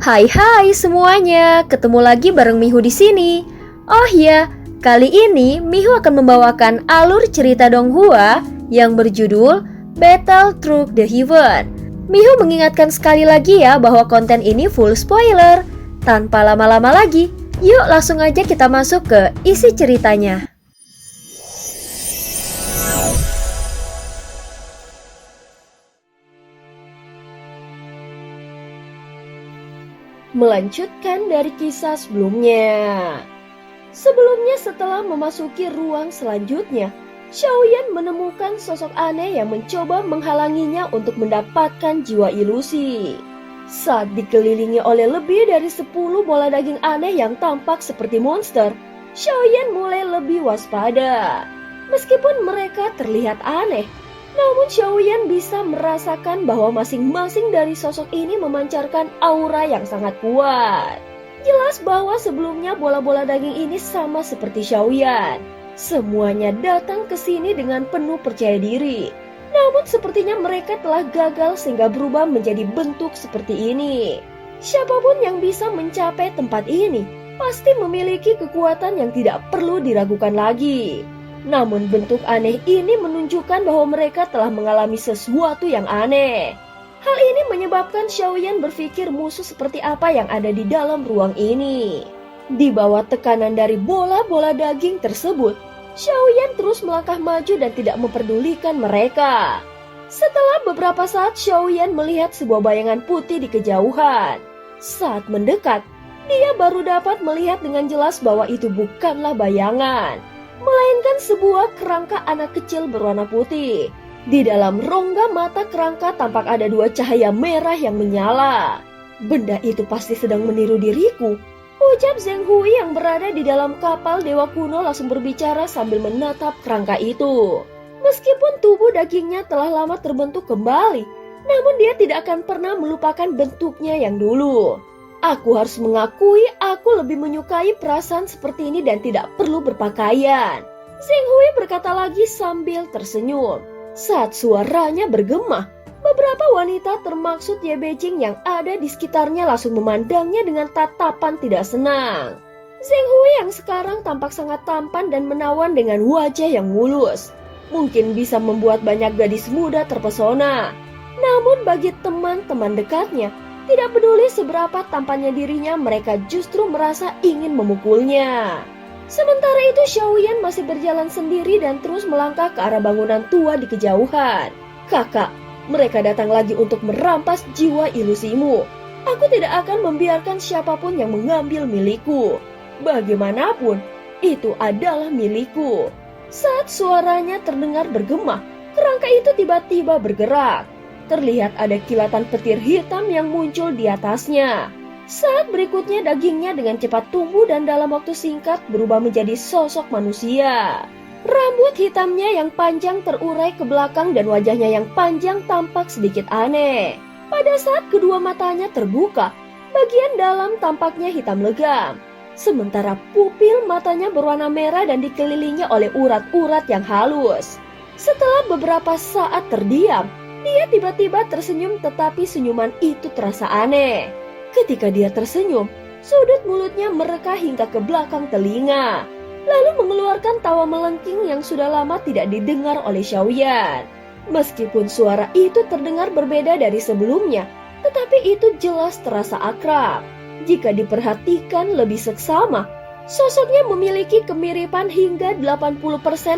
Hai semuanya, ketemu lagi bareng Mihu di sini. Oh ya, kali ini Mihu akan membawakan alur cerita Donghua yang berjudul Battle Through the Heaven. Mihu mengingatkan sekali lagi ya bahwa konten ini full spoiler. Tanpa lama-lama lagi, yuk langsung aja kita masuk ke isi ceritanya. Melanjutkan dari kisah sebelumnya. Sebelumnya setelah memasuki ruang selanjutnya, Xiaoyan menemukan sosok aneh yang mencoba menghalanginya untuk mendapatkan jiwa ilusi. Saat dikelilingi oleh lebih dari 10 bola daging aneh yang tampak seperti monster, Xiaoyan mulai lebih waspada. Meskipun mereka terlihat aneh, namun Xiaoyan bisa merasakan bahwa masing-masing dari sosok ini memancarkan aura yang sangat kuat. Jelas bahwa sebelumnya bola-bola daging ini sama seperti Xiaoyan. Semuanya datang ke sini dengan penuh percaya diri. Namun sepertinya mereka telah gagal sehingga berubah menjadi bentuk seperti ini. Siapapun yang bisa mencapai tempat ini pasti memiliki kekuatan yang tidak perlu diragukan lagi. Namun bentuk aneh ini menunjukkan bahwa mereka telah mengalami sesuatu yang aneh. Hal ini menyebabkan Xiaoyan berpikir musuh seperti apa yang ada di dalam ruang ini. Di bawah tekanan dari bola-bola daging tersebut, Xiaoyan terus melangkah maju dan tidak memperdulikan mereka. Setelah beberapa saat Xiaoyan melihat sebuah bayangan putih di kejauhan. Saat mendekat, dia baru dapat melihat dengan jelas bahwa itu bukanlah bayangan, melainkan sebuah kerangka anak kecil berwarna putih. Di dalam rongga mata kerangka tampak ada 2 cahaya merah yang menyala. Benda itu pasti sedang meniru diriku, ucap Zheng Hui yang berada di dalam kapal dewa kuno langsung berbicara sambil menatap kerangka itu. Meskipun tubuh dagingnya telah lama terbentuk kembali, namun dia tidak akan pernah melupakan bentuknya yang dulu. Aku harus mengakui aku lebih menyukai perasaan seperti ini dan tidak perlu berpakaian. Zheng Hui berkata lagi sambil tersenyum. Saat suaranya bergema, beberapa wanita termaksud Ye Beijing yang ada di sekitarnya langsung memandangnya dengan tatapan tidak senang. Zheng Hui yang sekarang tampak sangat tampan dan menawan dengan wajah yang mulus, mungkin bisa membuat banyak gadis muda terpesona. Namun bagi teman-teman dekatnya, tidak peduli seberapa tampannya dirinya, mereka justru merasa ingin memukulnya. Sementara itu Xiaoyan masih berjalan sendiri dan terus melangkah ke arah bangunan tua di kejauhan. Kakak, mereka datang lagi untuk merampas jiwa ilusimu. Aku tidak akan membiarkan siapapun yang mengambil milikku. Bagaimanapun, itu adalah milikku. Saat suaranya terdengar bergema, kerangka itu tiba-tiba bergerak. Terlihat ada kilatan petir hitam yang muncul di atasnya. Saat berikutnya dagingnya dengan cepat tumbuh dan dalam waktu singkat berubah menjadi sosok manusia. Rambut hitamnya yang panjang terurai ke belakang dan wajahnya yang panjang tampak sedikit aneh. Pada saat kedua matanya terbuka, bagian dalam tampaknya hitam legam. Sementara pupil matanya berwarna merah dan dikelilingi oleh urat-urat yang halus. Setelah beberapa saat terdiam, dia tiba-tiba tersenyum, tetapi senyuman itu terasa aneh. Ketika dia tersenyum, sudut mulutnya mereka hingga ke belakang telinga, lalu mengeluarkan tawa melengking yang sudah lama tidak didengar oleh Xiaoyan. Meskipun suara itu terdengar berbeda dari sebelumnya, tetapi itu jelas terasa akrab. Jika diperhatikan lebih seksama, sosoknya memiliki kemiripan hingga 80%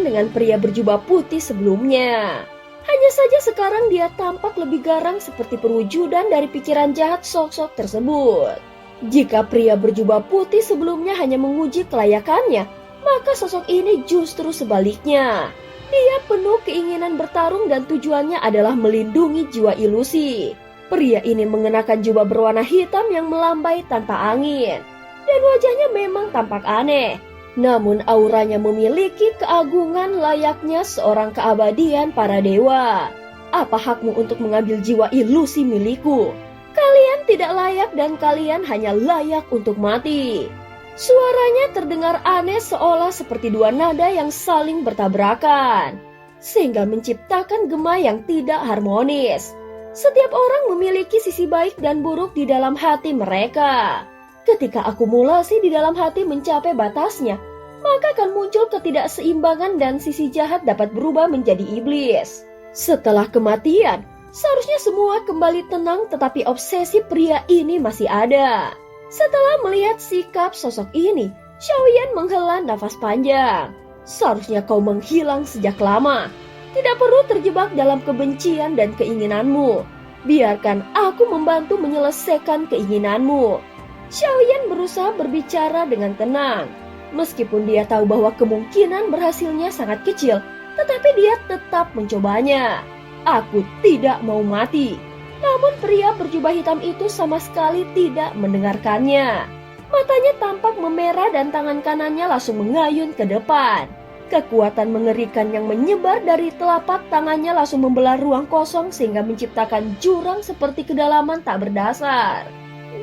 dengan pria berjubah putih sebelumnya. Hanya saja sekarang dia tampak lebih garang seperti perwujudan dari pikiran jahat sosok tersebut. Jika pria berjubah putih sebelumnya hanya menguji kelayakannya, maka sosok ini justru sebaliknya. Dia penuh keinginan bertarung dan tujuannya adalah melindungi jiwa ilusi. Pria ini mengenakan jubah berwarna hitam yang melambai tanpa angin, dan wajahnya memang tampak aneh. Namun auranya memiliki keagungan layaknya seorang keabadian para dewa. Apa hakmu untuk mengambil jiwa ilusi milikku? Kalian tidak layak dan kalian hanya layak untuk mati. Suaranya terdengar aneh seolah seperti 2 nada yang saling bertabrakan, sehingga menciptakan gema yang tidak harmonis. Setiap orang memiliki sisi baik dan buruk di dalam hati mereka. Ketika akumulasi di dalam hati mencapai batasnya, maka akan muncul ketidakseimbangan dan sisi jahat dapat berubah menjadi iblis. Setelah kematian, seharusnya semua kembali tenang, tetapi obsesi pria ini masih ada. Setelah melihat sikap sosok ini, Xiaoyan menghela nafas panjang. Seharusnya kau menghilang sejak lama. Tidak perlu terjebak dalam kebencian dan keinginanmu. Biarkan aku membantu menyelesaikan keinginanmu. Xiaoyan berusaha berbicara dengan tenang. Meskipun dia tahu bahwa kemungkinan berhasilnya sangat kecil, tetapi dia tetap mencobanya. Aku tidak mau mati. Namun pria berjubah hitam itu sama sekali tidak mendengarkannya. Matanya tampak memerah dan tangan kanannya langsung mengayun ke depan. Kekuatan mengerikan yang menyebar dari telapak tangannya langsung membelah ruang kosong sehingga menciptakan jurang seperti kedalaman tak berdasar.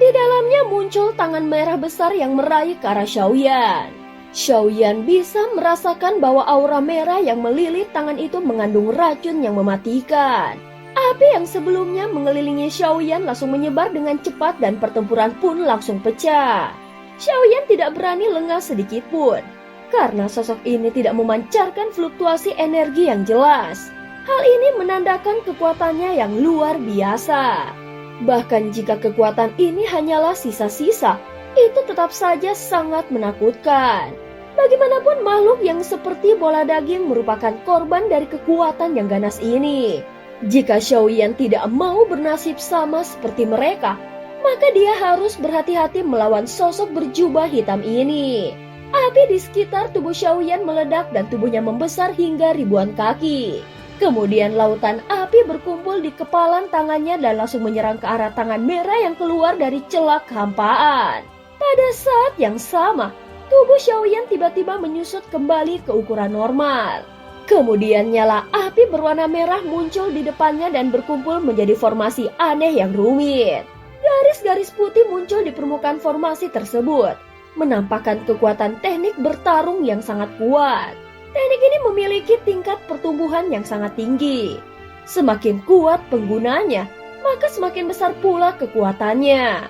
Di dalamnya muncul tangan merah besar yang meraih ke arah Xiaoyan. Xiaoyan bisa merasakan bahwa aura merah yang melilit tangan itu mengandung racun yang mematikan. Api yang sebelumnya mengelilingi Xiaoyan langsung menyebar dengan cepat dan pertempuran pun langsung pecah. Xiaoyan tidak berani lengah sedikit pun, karena sosok ini tidak memancarkan fluktuasi energi yang jelas. Hal ini menandakan kekuatannya yang luar biasa. Bahkan jika kekuatan ini hanyalah sisa-sisa, itu tetap saja sangat menakutkan. Bagaimanapun makhluk yang seperti bola daging merupakan korban dari kekuatan yang ganas ini. Jika Xiaoyan tidak mau bernasib sama seperti mereka, maka dia harus berhati-hati melawan sosok berjubah hitam ini. Api di sekitar tubuh Xiaoyan meledak dan tubuhnya membesar hingga ribuan kaki. Kemudian lautan api berkumpul di kepalan tangannya dan langsung menyerang ke arah tangan merah yang keluar dari celah kehampaan. Pada saat yang sama, tubuh Xiaoyan tiba-tiba menyusut kembali ke ukuran normal. Kemudian nyala api berwarna merah muncul di depannya dan berkumpul menjadi formasi aneh yang rumit. Garis-garis putih muncul di permukaan formasi tersebut, menampakkan kekuatan teknik bertarung yang sangat kuat. Teknik ini memiliki tingkat pertumbuhan yang sangat tinggi. Semakin kuat penggunanya, maka semakin besar pula kekuatannya.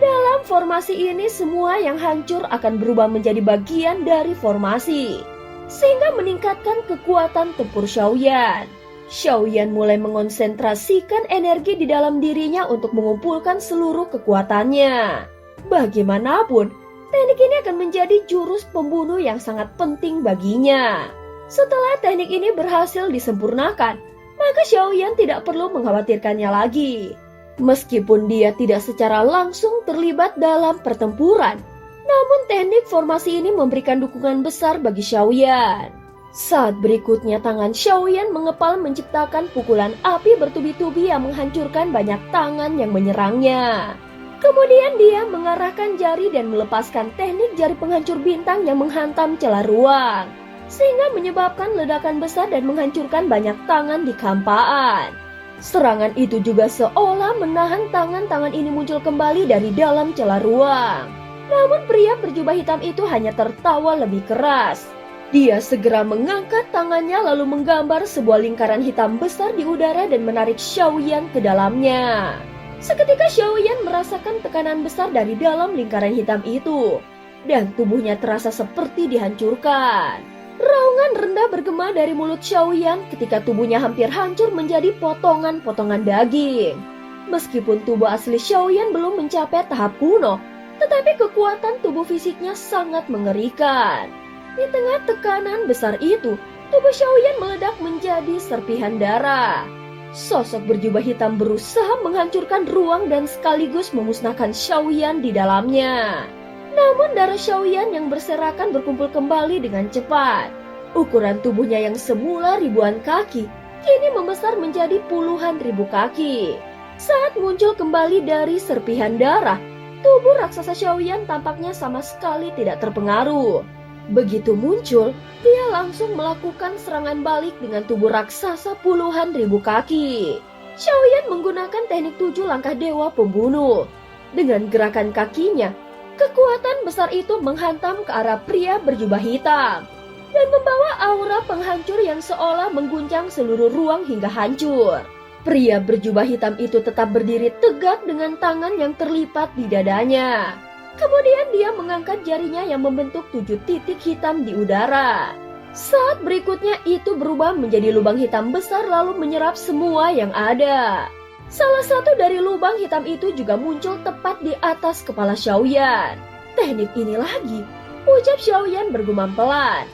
Dalam formasi ini, semua yang hancur akan berubah menjadi bagian dari formasi, sehingga meningkatkan kekuatan tempur Xiaoyan. Xiaoyan mulai mengonsentrasikan energi di dalam dirinya untuk mengumpulkan seluruh kekuatannya. Bagaimanapun, teknik ini akan menjadi jurus pembunuh yang sangat penting baginya. Setelah teknik ini berhasil disempurnakan, maka Xiaoyan tidak perlu mengkhawatirkannya lagi. Meskipun dia tidak secara langsung terlibat dalam pertempuran, namun teknik formasi ini memberikan dukungan besar bagi Xiaoyan. Saat berikutnya tangan Xiaoyan mengepal menciptakan pukulan api bertubi-tubi yang menghancurkan banyak tangan yang menyerangnya. Kemudian dia mengarahkan jari dan melepaskan teknik jari penghancur bintang yang menghantam celah ruang, sehingga menyebabkan ledakan besar dan menghancurkan banyak tangan di kehampaan. Serangan itu juga seolah menahan tangan-tangan ini muncul kembali dari dalam celah ruang. Namun pria berjubah hitam itu hanya tertawa lebih keras. Dia segera mengangkat tangannya lalu menggambar sebuah lingkaran hitam besar di udara dan menarik Xiaoyan ke dalamnya. Seketika Xiaoyan merasakan tekanan besar dari dalam lingkaran hitam itu, dan tubuhnya terasa seperti dihancurkan. Raungan rendah bergema dari mulut Xiaoyan ketika tubuhnya hampir hancur menjadi potongan-potongan daging. Meskipun tubuh asli Xiaoyan belum mencapai tahap kuno, tetapi kekuatan tubuh fisiknya sangat mengerikan. Di tengah tekanan besar itu, tubuh Xiaoyan meledak menjadi serpihan darah. Sosok berjubah hitam berusaha menghancurkan ruang dan sekaligus memusnahkan Xiaoyan di dalamnya. Namun darah Xiaoyan yang berserakan berkumpul kembali dengan cepat. Ukuran tubuhnya yang semula ribuan kaki, kini membesar menjadi puluhan ribu kaki. Saat muncul kembali dari serpihan darah, tubuh raksasa Xiaoyan tampaknya sama sekali tidak terpengaruh. Begitu muncul, dia langsung melakukan serangan balik dengan tubuh raksasa puluhan ribu kaki. Xiaoyan menggunakan teknik 7 langkah dewa pembunuh. Dengan gerakan kakinya, kekuatan besar itu menghantam ke arah pria berjubah hitam dan membawa aura penghancur yang seolah mengguncang seluruh ruang hingga hancur. Pria berjubah hitam itu tetap berdiri tegak dengan tangan yang terlipat di dadanya. Kemudian dia mengangkat jarinya yang membentuk 7 titik hitam di udara. Saat berikutnya itu berubah menjadi lubang hitam besar lalu menyerap semua yang ada. Salah satu dari lubang hitam itu juga muncul tepat di atas kepala Xiaoyan. Teknik ini lagi, ucap Xiaoyan bergumam pelan.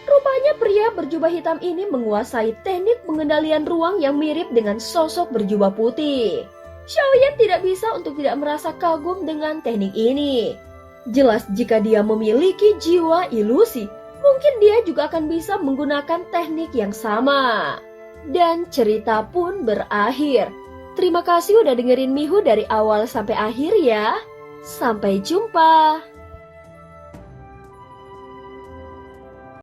Rupanya pria berjubah hitam ini menguasai teknik pengendalian ruang yang mirip dengan sosok berjubah putih. Xiaoyan tidak bisa untuk tidak merasa kagum dengan teknik ini. Jelas jika dia memiliki jiwa ilusi, mungkin dia juga akan bisa menggunakan teknik yang sama. Dan cerita pun berakhir. Terima kasih udah dengerin Mihu dari awal sampai akhir ya. Sampai jumpa.